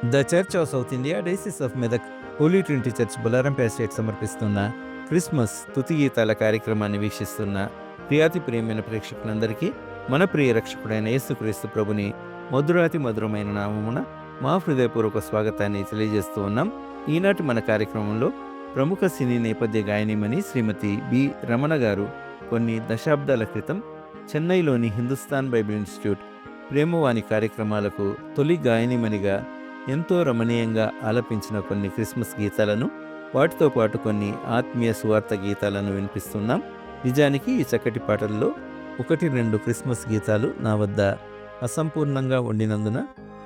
The church of South India diocese of Medak holy trinity church Bolarampet state సమర్పిస్తున్న Christmas స్తుతి గీతాల కార్యక్రమాన్ని వీక్షిస్తున్న ప్రియాతి ప్రియమైన ప్రేక్షకులందరికీ మన ప్రియ రక్షకుడైన యేసుక్రీస్తు ప్రభుని మధురాతి మధురమైన నామమున మా హృదయపూర్వక స్వాగతాన్ని తెలియజేస్తూ ఉన్నాం. ఈనాటి మన కార్యక్రమంలో ప్రముఖ సినీ నేపథ్య గాయనిమణి శ్రీమతి బి రమణ గారు కొన్ని దశాబ్దాల క్రితం చెన్నైలోని హిందుస్థాన్ బైబిల్ ఇన్స్టిట్యూట్ ప్రేమవాణి కార్యక్రమాలకు తొలి గాయనిమణిగా ఎంతో రమణీయంగా ఆలపించిన కొన్ని క్రిస్మస్ గీతాలను, వాటితో పాటు కొన్ని ఆత్మీయ సువార్త గీతాలను వినిపిస్తున్నాం. నిజానికి ఈ చక్కటి పాటల్లో 1-2 క్రిస్మస్ గీతాలు నా వద్ద అసంపూర్ణంగా ఉండినందున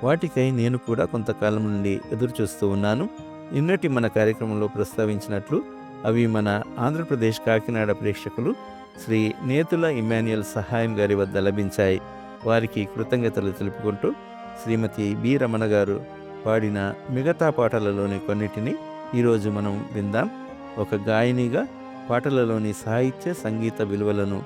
వాటికై నేను కూడా కొంతకాలం నుండి ఎదురు చూస్తూ ఉన్నాను. నిన్నటి మన కార్యక్రమంలో ప్రస్తావించినట్లు అవి మన ఆంధ్రప్రదేశ్ కాకినాడ ప్రేక్షకులు శ్రీ నేతుల ఇమాన్యుయల్ సహాయం గారి వద్ద లభించాయి. వారికి కృతజ్ఞతలు తెలుపుకుంటూ శ్రీమతి బి రమణ గారు పాడిన మిగతా పాటలలోని కొన్నిటిని ఈరోజు మనం విందాం. ఒక గాయనిగా పాటలలోని సాహిత్య సంగీత విలువలను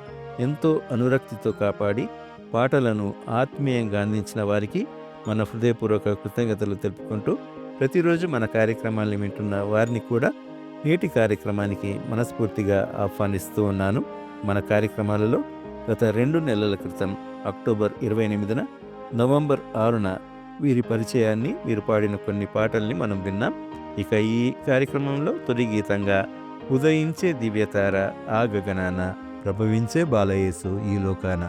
ఎంతో అనురక్తితో కాపాడి పాటలను ఆత్మీయంగా అందించిన వారికి మన హృదయపూర్వక కృతజ్ఞతలు తెలుపుకుంటూ ప్రతిరోజు మన కార్యక్రమాన్ని వింటున్న వారిని కూడా నేటి కార్యక్రమానికి మనస్ఫూర్తిగా ఆహ్వానిస్తూ ఉన్నాను. మన కార్యక్రమాలలో గత 2 నెలల క్రితం అక్టోబర్ 28న, నవంబర్ 6న వీరి పరిచయాన్ని, వీరు పాడిన కొన్ని పాటల్ని మనం విన్నాం. ఇక ఈ కార్యక్రమంలో తొలి గీతంగా ఉదయించే దివ్యతార ఆ గగనాన, ప్రభవించే బాలయేసు ఈ లోకాన.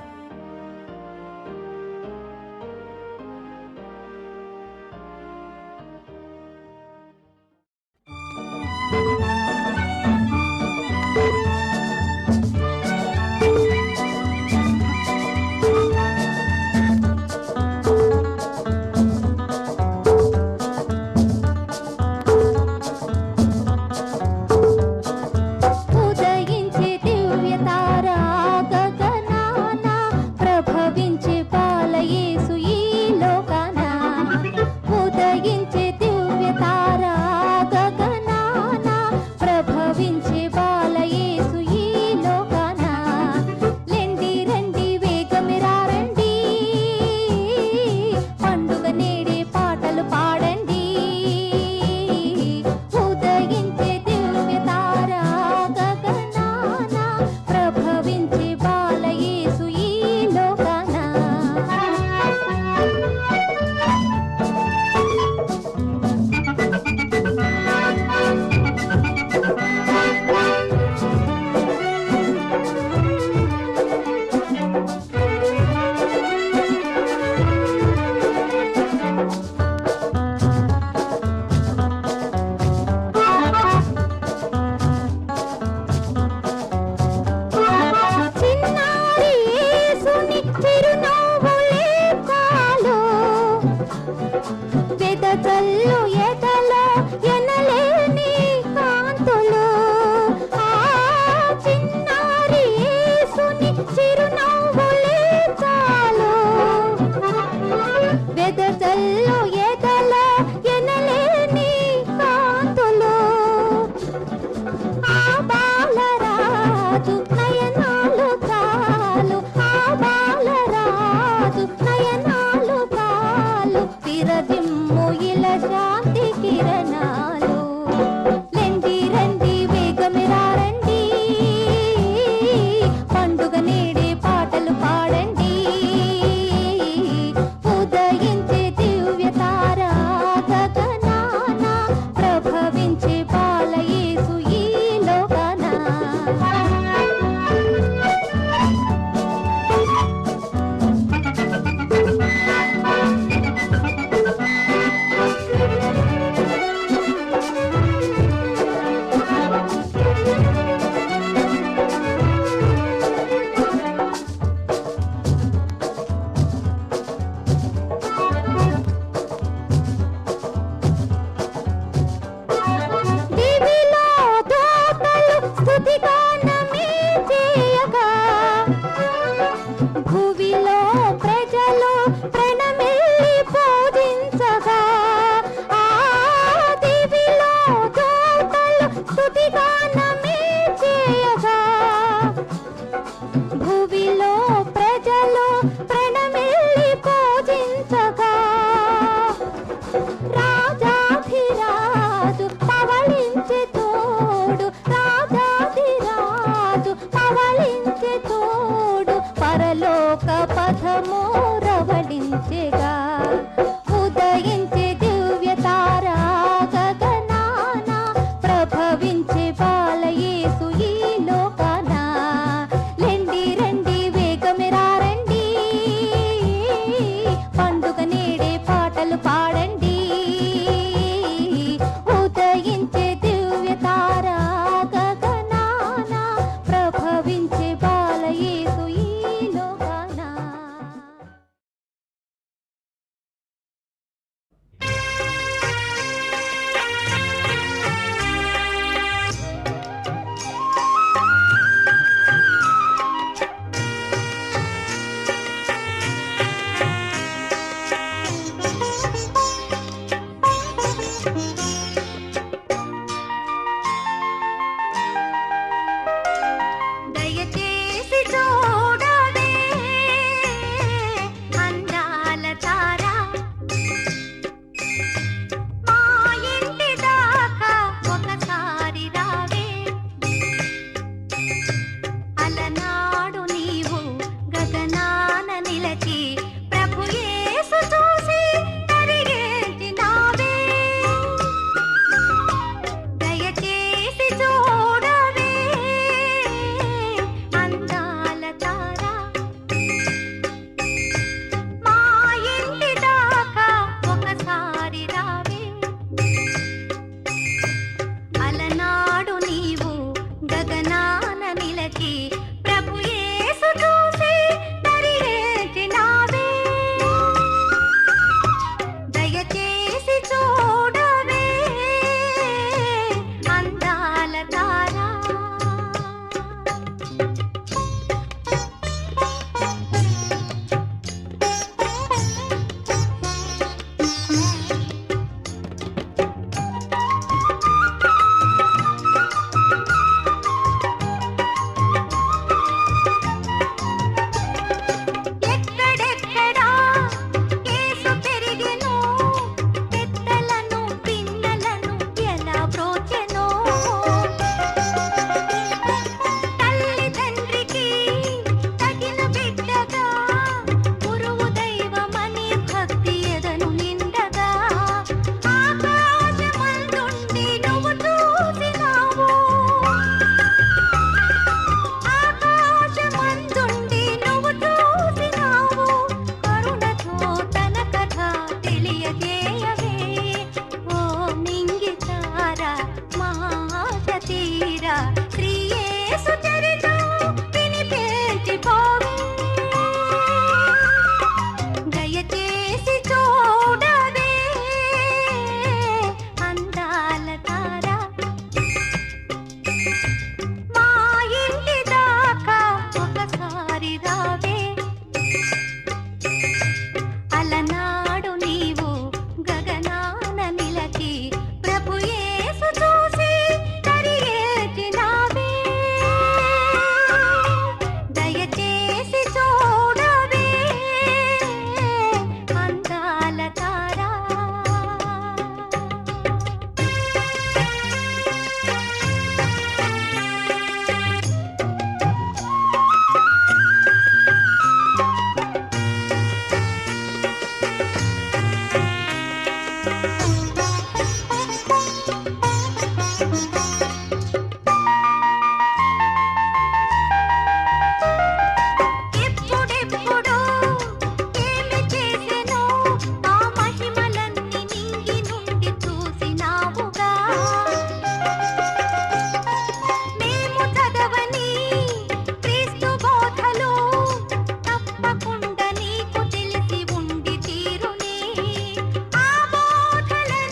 పాటలు పాడండి. ఉదయించే దివ్య తార గగనాన ప్రభవించే బాలయేసు ఈ లోకాన. దయచేసి చూడవే అందాల తార, మా ఇంటి దాకా ఒకసారి రావే. అలనాడు నీవు గగనాన నిలచి ప్రభు యేసు చూసి కరిగేసినావే. దయచేసి చూడవే అందాల తార, మా ఇంటి దాకా ఒకసారి రావే. అలనాడు నీవు గగనాన నిలచి ప్రభు యేసు చూసి కరిగేసినావే. దయచేసి చూడవే అందాల తార. ఎక్కడెక్కడా యేసు పెరిగెను, పెద్దలను పిన్నలను ఎలా బ్రోచెనో. తల్లిదండ్రికి తగిన బిడ్డగా గురువు దైవమని భక్తి ఎదను నిండగా. ఆకాశమందుండి నువ్వు చూసినావు, ఆకాశమందుండి నువ్వు చూసినావు. కరుణతో తన కథ తెలియజేయవే. ఓ నింగి తార మా ఆశ తీరా శ్రీ యేసు చరితం వినిపించిపోవే. దయచేసి చూడవే అందాల తార, మా ఇంటి దాకా ఒకసారి రావే. అలనాడు నీవు గగనాన నిలచి ప్రభు యేసు చూసి కరిగేసినావే. దయచేసి చూడవే అందాల తార. ఎప్పుడెప్పుడు ఏమి చేసెనో ఆ మహిమలన్నీ నింగి నుండి చూసినావుగా. మేము చదవని క్రీస్తు బోధలు తప్పకుండా నీకు తెలిసి ఉండి తీరుని. ఆ బోధలన్నీ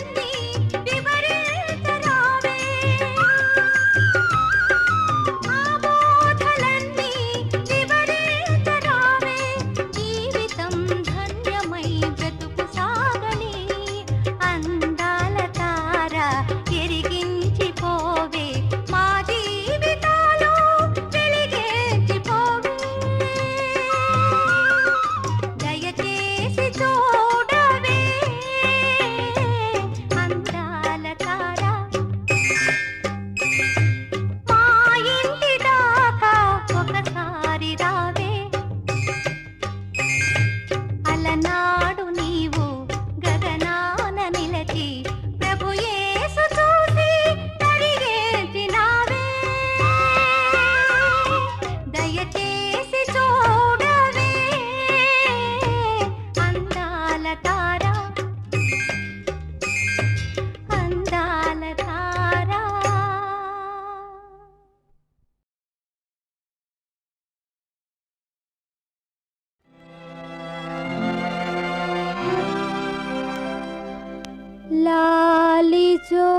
లాలిజో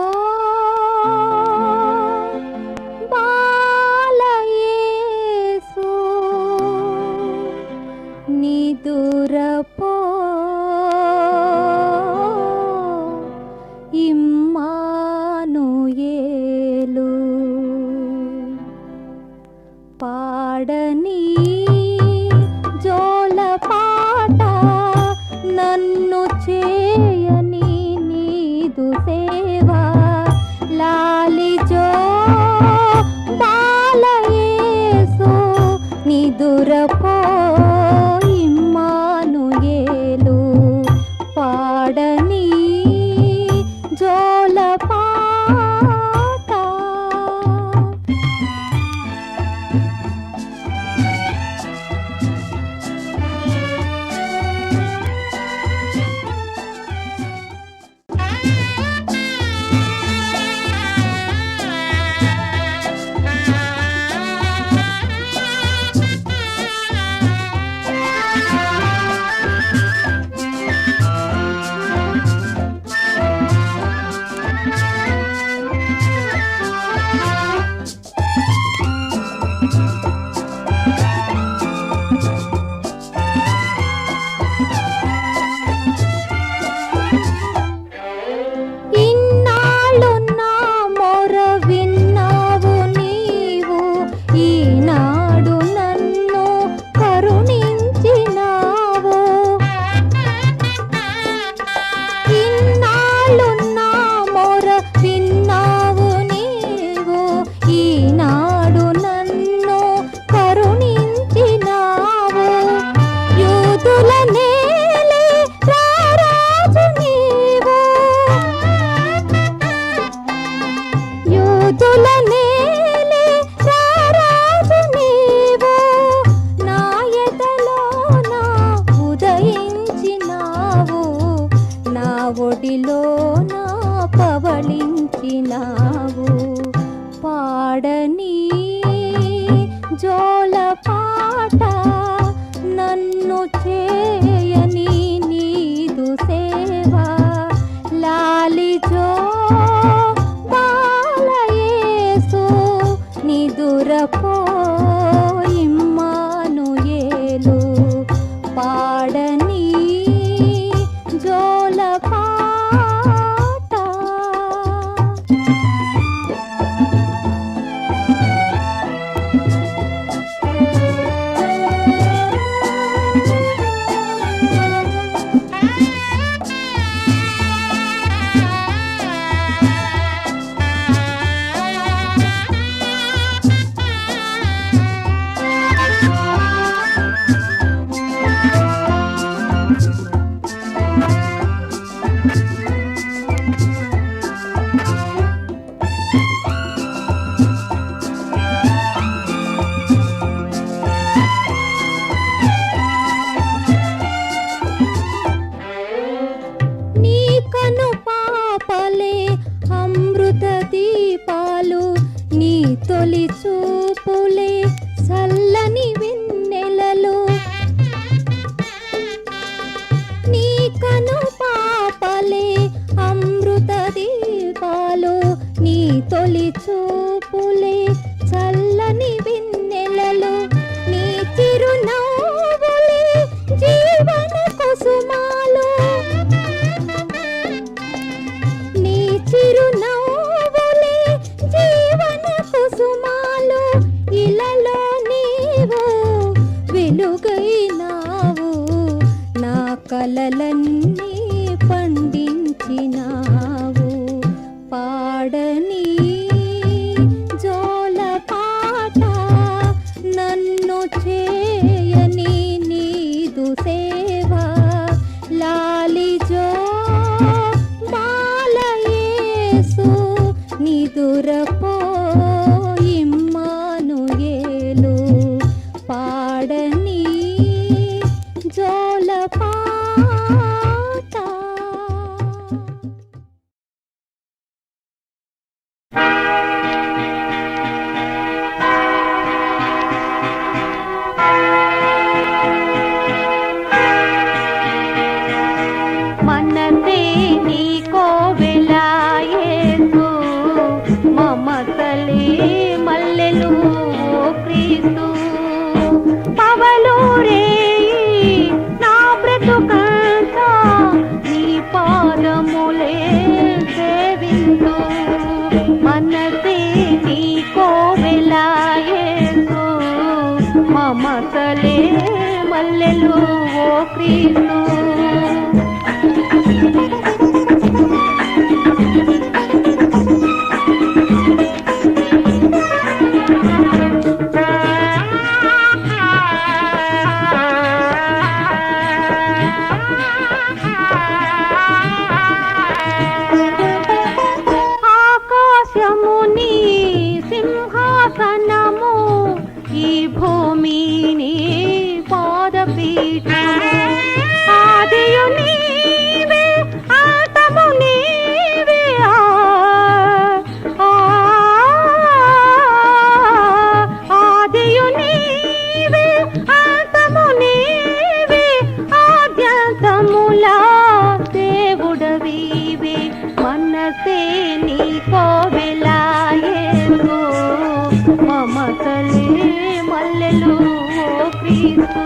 బాలయేసు నిదురపో ఇమ్మానుయేలు పాడని జోల పాట నన్ను చేయని నీదు సేవా లాలిజో బాలయేసు నిదురపో ఇమ్మానుయేలు పాడని జోల పాట ఇన్నాళ్ళు నా మొర విన్నావు నీవు ఈనాడు నన్ను కరుణించినావు ఇన్నాళ్ళు నా మొర విన్నావు నీవు ఈనాడు నన్ను కరుణించినావు యూదుల నేలే రారాజు నీవు యూదుల నేలే రారాజు నీవు నా ఎదలోన ఉదయించినావు నా ఒడిలోన పవళించినావు పాడని జోల పాట నన్ను చేయని నీదు సేవా లాలిజో బాలయేసు నిదురపో ఇమ్మానుయేలు పాడని జోల పాట నీ కను పాపలే అమృత దీపాలు నీ తొలి చూపులే చల్లని వెన్నెలలు నీ కను పాపలే అమృత దీపాలు నీ తొలి చూపులే చల్లని వెన్నెలలు నీ చిరునవ్వులే జీవన కుసుమాలు నీ చిరునవ్వులే జీవన కుసుమాలు ఇలలో నీవు వెలుగైనావు నా కలలన్నీ పండించినావు పాడని జోల పాట నన్ను చేయని నీదు సేవా లాలిజో బాలయేసు నిదురపో ఇమ్మానుయేలు పాడని జోల పాట మనసే నీ కో మమతలే సేవింతు మనసే నీ కోవెలాయేసు మమతలే మల్లెలు ఓ క్రీస్తు ఆకాశముని సింహాసనము ఈ భూమిని పాదపీఠము ఆదియు నీవే అంతము నీవే ఆదియు నీవే అంతము నీవే ఆద్యంతములా దేవుడవీవే మనసే నీ కోవెలాయేసు మమతలే మల్లెలు ఓ క్రీస్తు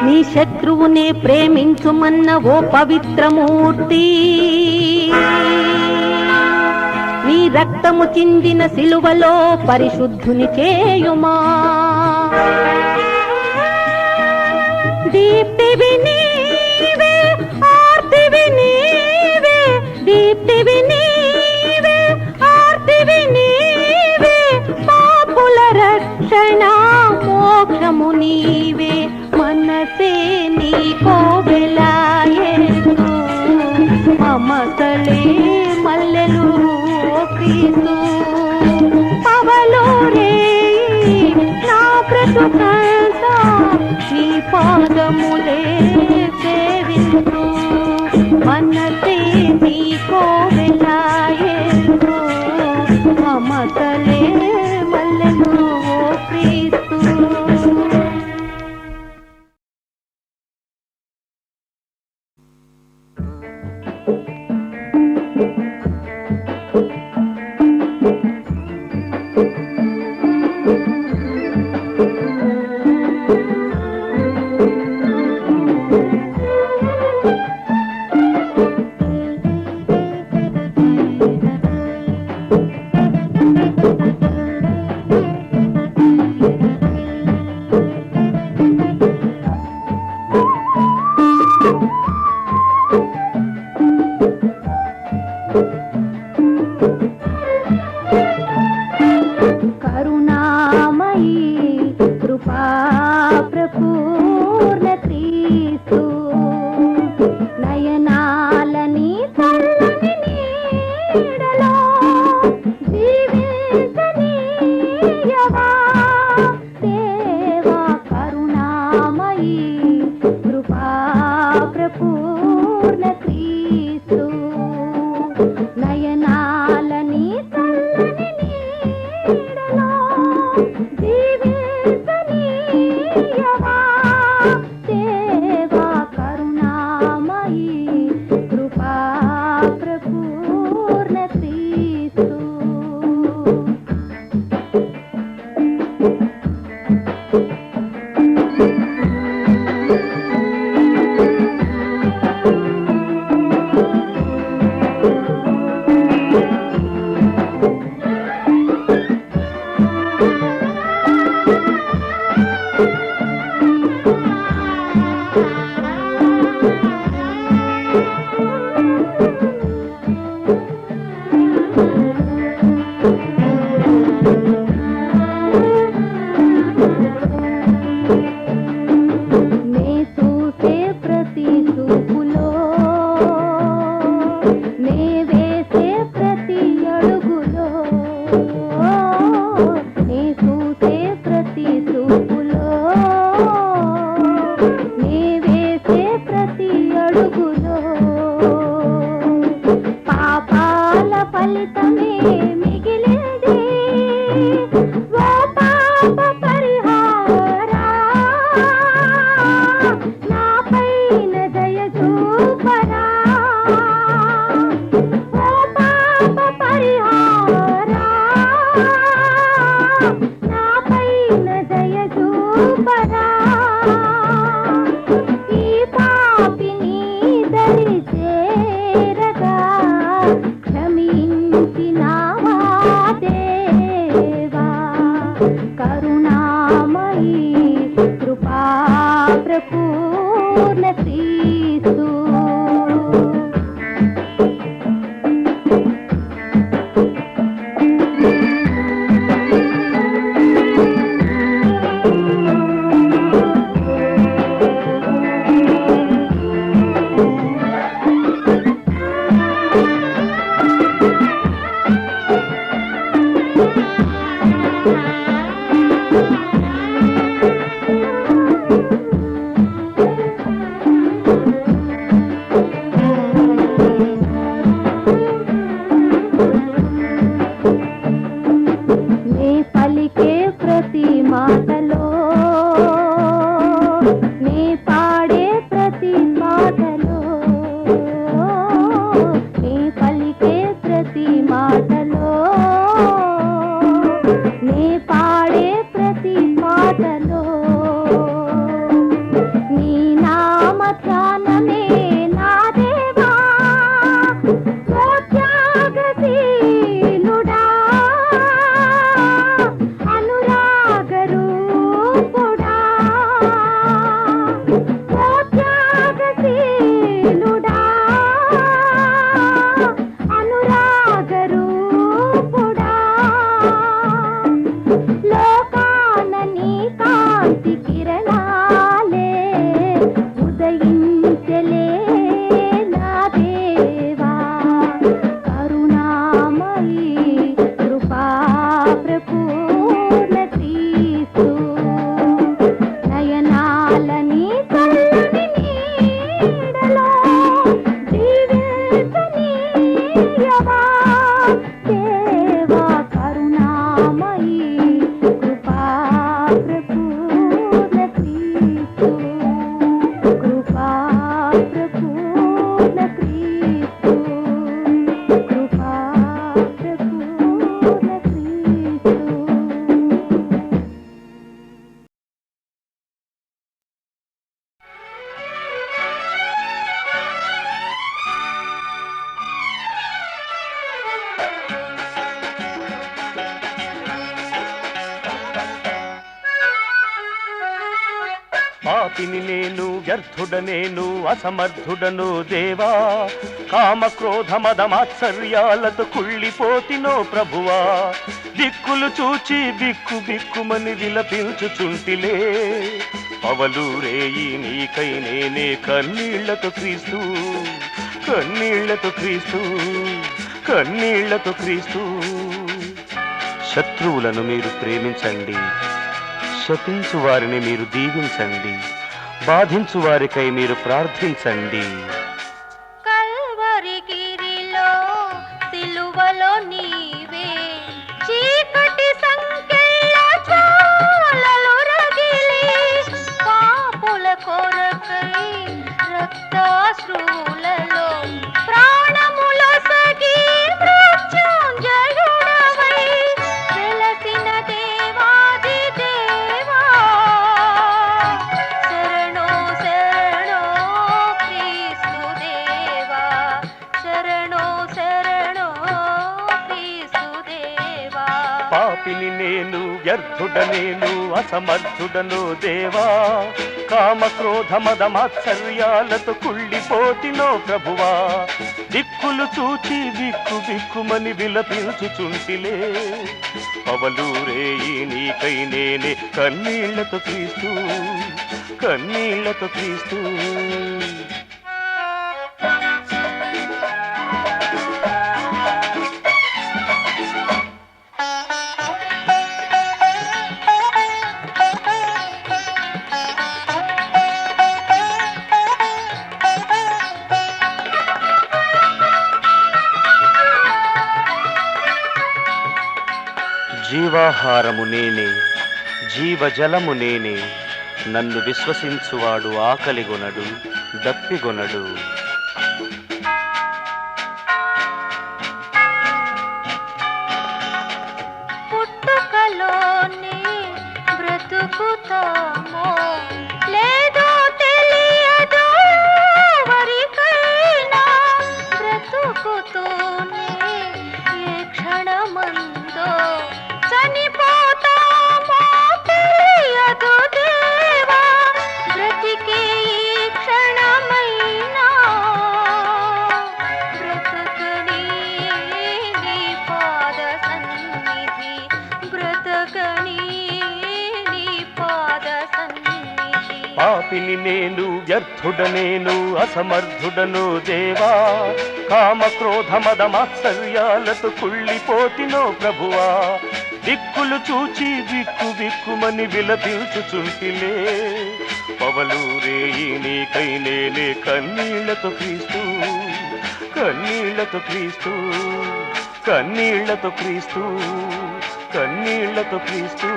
నీ శత్రువునే ప్రేమించుమన్న ఓ పవిత్రమూర్తి నీ రక్తము చిందిన సిలువలో పరిశుద్ధుని చేయుమా దీప్తివి నీవే ఆర్తివి నీవే దీప్తివి నీవే ఆర్తివి నీవే పాపుల రక్షణ మోక్షము నీవే మనసే నీ కోవెలాయేసు మమతలే మల్లెలు ఓ క్రీస్తు పవలోరే నా బ్రతుకంతా నీ పాదములే సేవింతు మనసే నీ కోవెలాయేసు మమతలే మల్లెలు ఓ క్రీస్తు ఫలితమే మిగిలింది. ఓ పాప పరిహారా, నాపైన దయ చూపరా. ఓ పాప పరిహారా, నాపైన దయ చూపరా. ఈ పాపిని దరి చేరగా క్షమించినావా దేవా. కరుణామయీ కృపా ప్రపూర్ణ క్రీస్తు. నే పలికే ప్రతి మాటలో, నే పాడే ప్రతి పాటలో, నే పలికే ప్రతి మాటలో, నే పాడే ప్రతి పాటలో నీ నామ ధ్యానమే నా దేవా. ఓ త్యాగశీలుడా, అనురాగ రూపుడా. ఓ త్యాగశీలుడా, అనురాగ రూపుడా. లోకాన నీ కాంతి కిరణాలే ఉదయించలే నా దేవా. కరుణామయీ కృపా ప్రపూర్ణ క్రీస్తు. నయనాలని చల్లని నీడలో జీవించనీయవా దేవా. కరుణామయీ కృపా ప్రపూర్ణ క్రీస్తు. కృపా ప్రపూర్ణ క్రీస్తు. కృపా ప్రపూర్ణ క్రీస్తు. పాపిని నేను, వ్యర్థుడనేను, అసమర్థుడను దేవా. కామక్రోధ మదమాత్సర్యాలతో కుళ్ళిపోతినో ప్రభువా. దిక్కులు చూచి బిక్కు బిక్కుమని విలపించుచుంటిలే. పవలూరేయి నీకై నేనే కన్నీళ్లతో క్రీస్తు, కన్నీళ్లతో క్రీస్తు, కన్నీళ్లతో క్రీస్తు. శత్రువులను మీరు ప్రేమించండి, శపించు వారిని మీరు దీవించండి, బాధించు వారికై మీరు ప్రార్థించండి. కల్వరిగిరిలో సిలువలో నీవే చీకటి సంకెళ్ళ జ్వాలలు రగిలి పాపుల కొరకై రక్తాశ్రువులలో ప్రాణములొసగి మృత్యుంజయుడవై వెలసిన దేవాది దేవా. శరణో శరణో క్రీస్తు దేవా. శరణో శరణో క్రీస్తు దేవా. పాపిని నేను, వ్యర్థుడనేను, అసమర్థుడను దేవా. కామక్రోధ మదమాత్సర్యాలతో కుళ్ళిపోతినో ప్రభువా. దిక్కులు చూచి బిక్కు బిక్కుమని విలపించుచుంటిలే. పవలూరేయి నీకై నేనే కన్నీళ్లతో క్రీస్తు, కన్నీళ్లతో క్రీస్తు. జీవాహారము నేనే, జీవజలము నేనే. నన్ను విశ్వసించువాడు ఆకలిగొనడు, దప్పిగొనడు. పుట్టుకలోనే బ్రతుకుతామో లేదో తెలియదు ఎవరికైనా, బ్రతుకుతూనే ఏ క్షణమందో చనిపోతామో తెలియదు దేవా, బ్రతికే ఈ క్షణమైనా బ్రతకని నీ పాద సన్నిధి, బ్రతకని నీ పాద సన్నిధి. పాపిని నేను, వ్యర్థుడ నేను, అసమర్థుడను దేవా. కామ క్రోధ మద మాత్సర్యాలతో కుళ్ళిపోతినో ప్రభువా. దిక్కులు చూచి విక్కు విక్కుమని విలపించుచుంటిలే. పవలూరేయి నీకై నేనే కన్నీళ్లతో క్రీస్తు, కన్నీళ్లతో క్రీస్తు, కన్నీళ్లతో క్రీస్తు, కన్నీళ్లతో క్రీస్తు,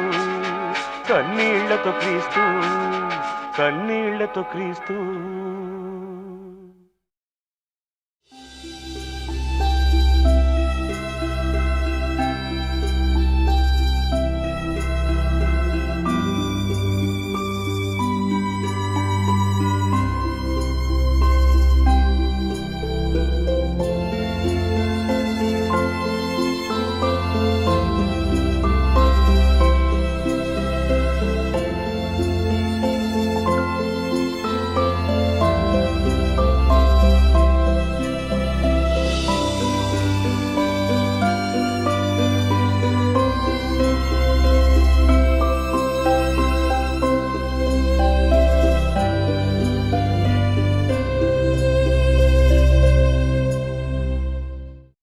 కన్నీళ్లతో క్రీస్తు, కన్నీళ్లతో క్రీస్తు.